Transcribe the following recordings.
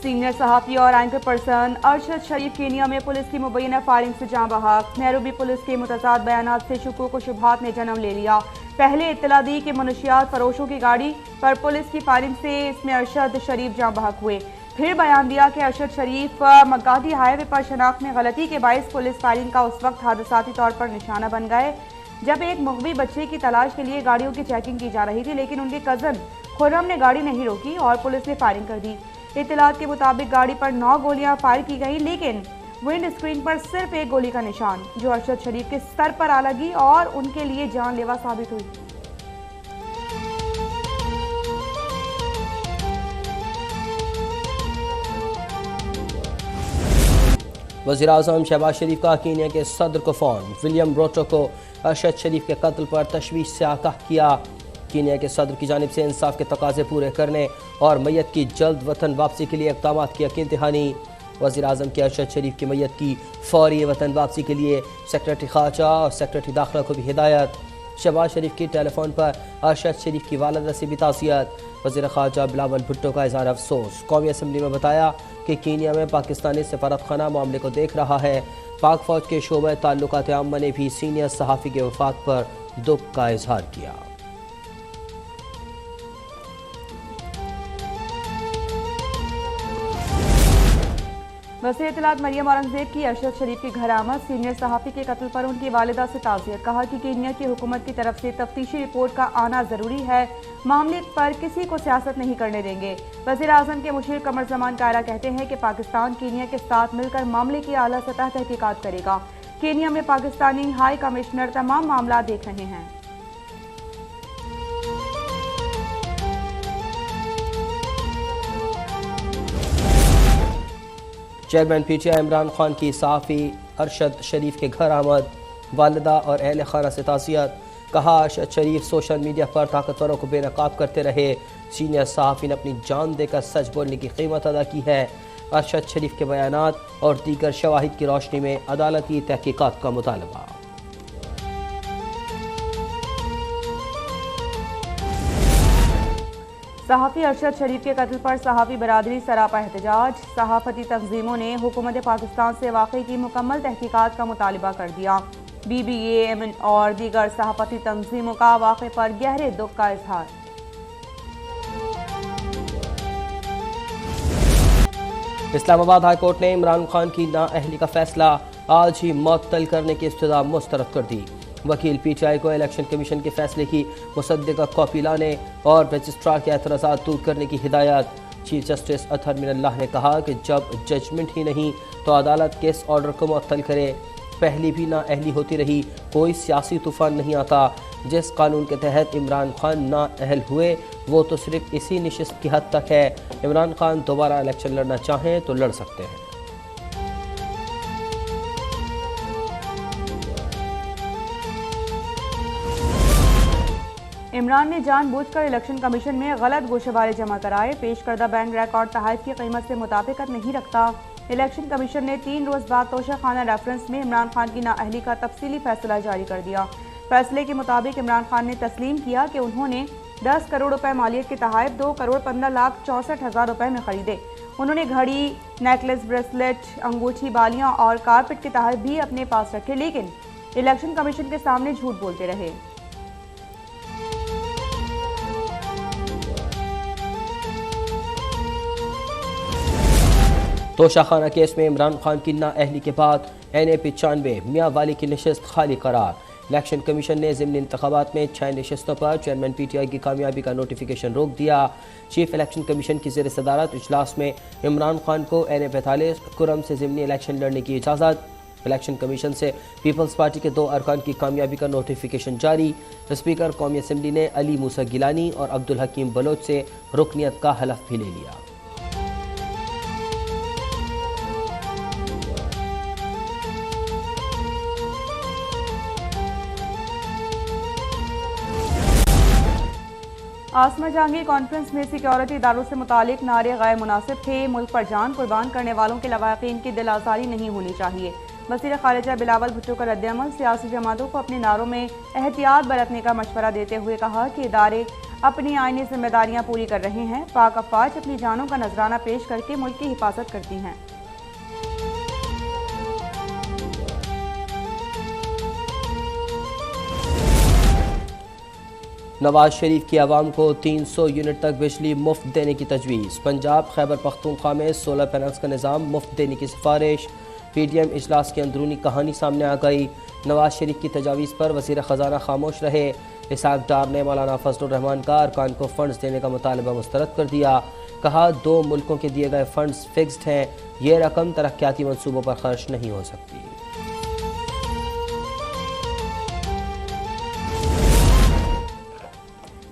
Senior सहाफ़ी और anchor person Arshad शरीफ Kenya में पुलिस की मुबैना फायरिंग से जाँ बहक। नैरोबी पुलिस के मुतज़ाद बयानात से शुकूक व शुबहात ने जन्म ले लिया। पहले इत्तला दी कि मनशियात फरोशों की गाड़ी पर पुलिस की फायरिंग से इसमें अरशद शरीफ जाँ बहक हुए। फिर बयान दिया कि अरशद शरीफ मगादी हाईवे पर शनाख्त में गलती के बायस पुलिस फायरिंग का उस वक्त हादसाती तौर पर निशाना बन गए जब एक मुग़वी बच्चे की तलाश के लिए गाड़ियों की चेकिंग की जा रही थी, लेकिन उनके कज़न खुर्रम ने गाड़ी नहीं रोकी और पुलिस ने फायरिंग कर दी। इत्तलात के मुताबिक गाड़ी पर 9 गोलियां फायर की गई, लेकिन विंड स्क्रीन पर सिर्फ एक गोली का निशान जो अरशद शरीफ के सर पर आ लगी और उनके लिए जानलेवा साबित हुई। वज़ीर-ए-आज़म शहबाज शरीफ का कीनिया के सदर को फ़ोन। विलियम रूटो को अरशद शरीफ के कत्ल पर तशवीश से आगाह किया। कीनिया के सदर की जानिब से इंसाफ के तकाजे पूरे करने और मैयत की जल्द वतन वापसी के लिए इक़दाम की यकीन दहानी। वज़ीर-ए-आज़म के अरशद शरीफ की मैयत की फ़ौरी वतन वापसी के लिए सेक्रेटरी ख़ारजा और सेक्रेटरी दाखिला को भी हिदायत। शहबाज शरीफ की टेलीफोन पर अरशद शरीफ की वालिदा से भी ताज़ियत। वज़ीर ख़ारजा बिलावल भुट्टो का इज़हार अफसोस। कौमी असम्बली में बताया कि कीनिया में पाकिस्तानी सफारतखाना मामले को देख रहा है। पाक फ़ौज के शोबे ताल्लुकात आम्मा ने भी सीनियर सहाफ़ी के वफ़ात पर दुख का इज़हार किया। वज़ीर इत्तलात मरियम औरंगज़ेब की अरशद शरीफ के घर आमद। सीनियर सहाफ़ी के कत्ल पर उनकी वालिदा से ताज़ियत। कहा कि कीनिया की हुकूमत की तरफ से तफ्तीशी रिपोर्ट का आना ज़रूरी है। मामले पर किसी को सियासत नहीं करने देंगे। वज़ीर-ए-आज़म के मुशीर कमर ज़मान कायरा कहते हैं कि पाकिस्तान कीनिया के साथ मिलकर मामले की आला सतह तहकीकात करेगा। कीनिया में पाकिस्तानी हाई कमिश्नर तमाम मामला देख रहे हैं। चेयरमैन पीटीआई इमरान खान की सहाफ़ी अरशद शरीफ के घर आमद। वालिदा और अहल खाना से ताज़ियत। कहा अरशद शरीफ सोशल मीडिया पर ताकतवरों को बेनकाब करते रहे। सीनियर सहाफ़ी ने अपनी जान देकर सच बोलने की कीमत अदा की है। अरशद शरीफ के बयानात और दीगर शवाहिद की रोशनी में अदालती तहकीकात का मुतालबा। सहाफ़ी अरशद शरीफ के कत्ल पर सहाफ़ी बरादरी सरापा एहतजाज। सहाफ़ती तंजीमों ने हुकूमत पाकिस्तान से वाक़ई की मुकम्मल तहकीकात का मुतालबा कर दिया। BBA और दीगर सहाफ़ती तंजीमों का वाक़े पर गहरे दुख का इजहार। इस्लामाबाद हाई कोर्ट ने इमरान खान की नाअहली का फैसला आज ही मुअत्तल करने की इब्तिदा मुस्तरद कर दी। वकील पीटीआई को इलेक्शन कमीशन के फैसले की मुसद्दिका कॉपी लाने और रजिस्ट्रार के एतराज़ात दूर करने की हिदायत। चीफ जस्टिस अतहर मिनल्लाह ने कहा कि जब जजमेंट ही नहीं तो अदालत किस ऑर्डर को मुअत्तल करे। पहली भी नाअहली होती रही, कोई सियासी तूफ़ान नहीं आता। जिस कानून के तहत इमरान खान नाअहल हुए वो तो सिर्फ इसी नशिस्त की हद तक है। इमरान खान दोबारा इलेक्शन लड़ना चाहें तो लड़ सकते हैं। इमरान ने जानबूझकर इलेक्शन कमीशन में गलत गोशेवारे जमा कराए। पेश करदा बैंक रिकॉर्ड तहफ़ की कीमत से मुताबिकत नहीं रखता। इलेक्शन कमीशन ने 3 रोज़ बाद तोशाखाना रेफरेंस में इमरान खान की नाअहली का तफसीली फैसला जारी कर दिया। फैसले के मुताबिक इमरान खान ने तस्लीम किया कि उन्होंने 10 करोड़ रुपए मालियत के तहफ़ 2 करोड़ 15,64,000 रुपए में खरीदे। उन्होंने घड़ी, नेकलेस, ब्रेसलेट, अंगूठी, बालियां और कारपेट के तहफ़ भी अपने पास रखे, लेकिन इलेक्शन कमीशन के सामने झूठ बोलते रहे। तोशाखाना केस में इमरान खान की नाअहली के बाद NA-95 मियाँ वाली की नशिस्त खाली करार। इलेक्शन कमीशन ने ज़िमनी इंतखाबात में 6 नशिस्तों पर चेयरमैन पीटीआई की कामयाबी का नोटिफिकेशन रोक दिया। चीफ इलेक्शन कमीशन की ज़ेर सदारत इजलास में इमरान खान को NA-45 कुरम से ज़िमनी इलेक्शन लड़ने की इजाज़त। इलेक्शन कमीशन से पीपल्स पार्टी के 2 अरकान की कामयाबी का नोटिफिकेशन जारी। स्पीकर कौमी असम्बली ने अली मूसा गिलानी और अब्दुल हकीम बलोच से रुकनियत का हलफ भी ले लिया। आसमा जहांगीर कॉन्फ्रेंस में सिक्योरिटी इदारों से मुतालिक नारे गैर मुनासिब थे। मुल्क पर जान कुर्बान करने वालों के लवाकिन की दिल आज़ारी नहीं होनी चाहिए। वज़ीर ख़ारिजा बिलावल भुट्टो का रद्द अमल। सियासी जमातों को अपने नारों में एहतियात बरतने का मशवरा देते हुए कहा कि इदारे अपनी आईनी जिम्मेदारियां पूरी कर रहे हैं। पाक अफवाज अपनी जानों का नजराना पेश करके मुल्क की हिफाजत करती हैं। नवाज शरीफ की आवाम को 300 यूनिट तक बिजली मुफ्त देने की तजवीज़। पंजाब खैबर पख्तूनख्वा में सोलर पैनल्स का निज़ाम मुफ्त देने की सिफारिश। PDM इजलास की अंदरूनी कहानी सामने आ गई। नवाज शरीफ की तजावीज़ पर वज़ीर ख़जाना खामोश रहे। इसहाक डार ने मौलाना फजलुर रहमान का अरकान को फ़ंड्स देने का मुतालबा मुस्तरद कर दिया। कहा 2 मुल्कों के दिए गए फ़ंड्स फिक्स्ड हैं, ये रकम तरक्याती मनसूबों पर खर्च नहीं हो सकती।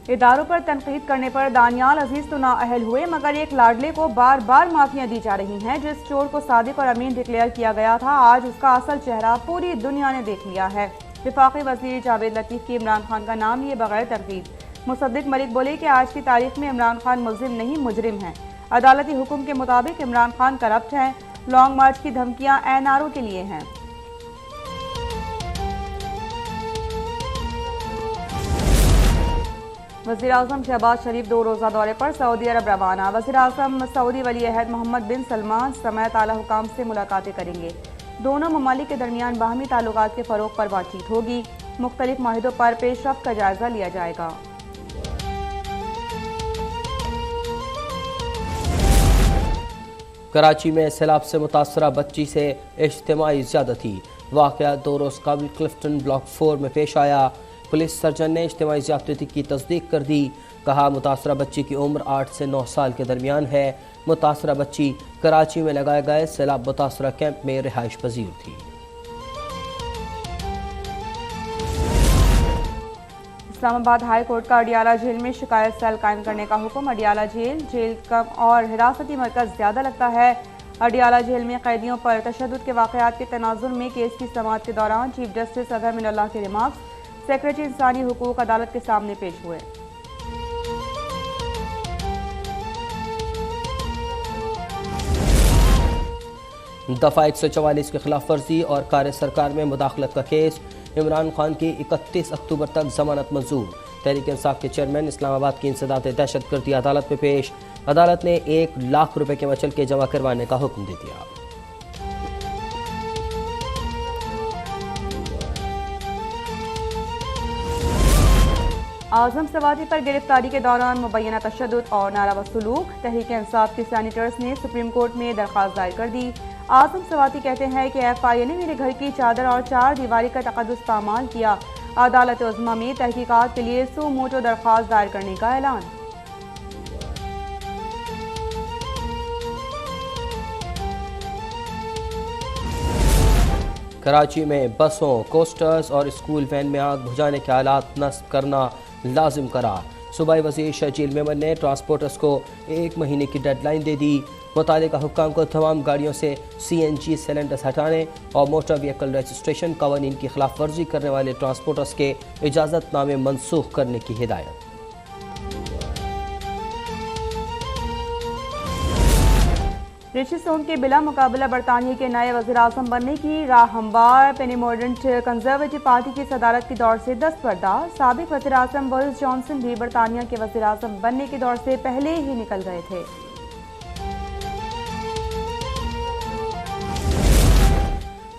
इदारों पर तनकीद करने पर दानियाल अजीज तो नाअहल हुए, मगर एक लाडले को बार बार माफियां दी जा रही हैं। जिस चोर को सादिक और अमीन डिक्लेयर किया गया था, आज उसका असल चेहरा पूरी दुनिया ने देख लिया है। वफाकी वज़ीर जावेद लतीफ़ की इमरान खान का नाम लिए बगैर तरकीब। मुसद्दिक मलिक बोले कि आज की तारीख में इमरान खान मुल्ज़िम नहीं मुजरिम हैं। अदालती हुक्म के मुताबिक इमरान खान करप्ट हैं। लॉन्ग मार्च की धमकियां एनआरओ के लिए हैं। वज़ीर आज़म शहबाज शरीफ 2 रोज़ा दौरे पर सऊदी अरब रवाना। वज़ीर आज़म सऊदी वली अहद मोहम्मद बिन सलमान समेत आला हुकाम से मुलाकातें करेंगे। दोनों ममालिक के दरमियान बाहमी ताल्लुकात के फ़रोग़ पर बातचीत होगी। मुख्तलिफ माहिदों पर पेशरफ्त का जायज़ा लिया जाएगा। कराची में सैलाब से मुतासरा बच्ची से इज्तिमाई ज़्यादती। वाक़या 2 रोज़ कबल क्लिफ्टन ब्लॉक 4 में पेश आया। पुलिस सर्जन ने इज्तिमाई ज़्यादती की तस्दीक कर दी। कहा मुतासरा बच्ची की उम्र 8 से 9 साल के दरमियान है। मुतासरा बच्ची कराची में लगाए गए सैलाब मुतासरा कैंप में रिहाइश पजीर थी। इस्लामाबाद हाई कोर्ट का अडियाला जेल में शिकायत सेल कायम करने का हुक्म। अडियाला जेल कम और हिरासती मरकज़ ज़्यादा लगता है। अडियाला जेल में कैदियों पर तशद्दुद के वाक़यात के तनाजुर में केस की समाअत के दौरान चीफ जस्टिस अज़हर मिनल्लाह के रिमार्क्स सेक्रेटरी इंसानी हुकूक अदालत के सामने पेश हुए। दफ़ा 144 की खिलाफ वर्जी और कार्य सरकार में मुदाखलत का केस। इमरान खान की 31 अक्टूबर तक जमानत मंजूर। तहरीक इंसाफ के चेयरमैन इस्लामाबाद की इंसदाद दहशतगर्दी अदालत में पेश। अदालत ने 1 लाख रुपए के वचल के जमा करवाने का हुक्म दे दिया। आज़म सवाती पर गिरफ्तारी के दौरान मुबैना तशद्दुद और नारावा सलूक। तहरीक इंसाफ के सैनिटर्स ने सुप्रीम कोर्ट में दरख्वास्त दायर कर दी। आज़म सवाती कहते हैं कि FIA ने मेरे घर की चादर और 4 दीवारी का तक़द्दुस पामाल किया। अदालत उज़्मा में तहकीकात के लिए सू मोटो दरख्वास्त दायर करने का ऐलान। कराची में बसों, कोस्टर्स और स्कूल वैन में आग बुझाने के आलात नस्ब करना लाजिम करार। सूबाई वज़ीर शजील मेमन ने ट्रांसपोर्टर्स को 1 महीने की डेडलाइन दे दी। मुतालिका हुक्काम को तमाम गाड़ियों से CNG सिलेंडर्स हटाने और मोटर व्हीकल रजिस्ट्रेशन कवानीन की खिलाफ वर्जी करने वाले ट्रांसपोर्टर्स के इजाज़तनामे मनसूख करने की हिदायत। ऋषि सुनक के बिला मुकाबला बरतानिया के नए वज़ीर आज़म बनने की राह हमवार। पेनी मॉडर्न कंजर्वेटिव पार्टी की सदारत की दौड़ से दस्तबरदार। साबिक वज़ीर आज़म बोरिस जॉनसन भी बरतानिया के वज़ीर आज़म बनने की दौड़ से पहले ही निकल गए थे।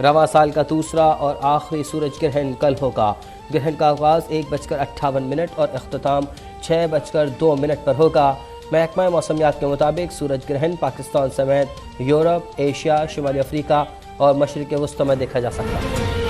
रवां साल का दूसरा और आखिरी सूरज ग्रहण कल होगा। ग्रहण का आगाज़ 1:58 और अख्ताम 6:02 पर होगा। महकमा मौसमियात के मुताबिक सूरज ग्रहण पाकिस्तान समेत यूरोप, एशिया, शुमाली अफ्रीका और मशरिक़ वस्ती में देखा जा सकता है।